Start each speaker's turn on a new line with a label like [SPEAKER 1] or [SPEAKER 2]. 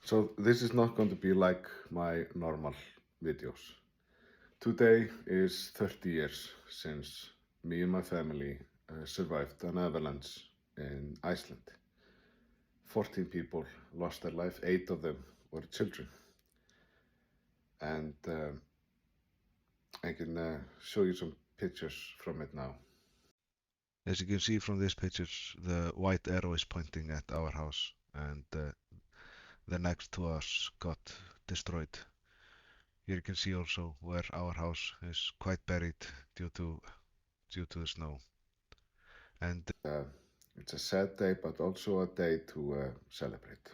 [SPEAKER 1] So this is not going to be like my normal videos. Today is 30 years since me and my family survived an avalanche in Iceland. 14 people lost their life, 8 of them were children. And I can show you some pictures from it now.
[SPEAKER 2] As you can see from these pictures, the white arrow is pointing at our house, and the next to us got destroyed. Here you can see also where our house is quite buried due to the snow. And
[SPEAKER 1] It's a sad day, but also a day to celebrate.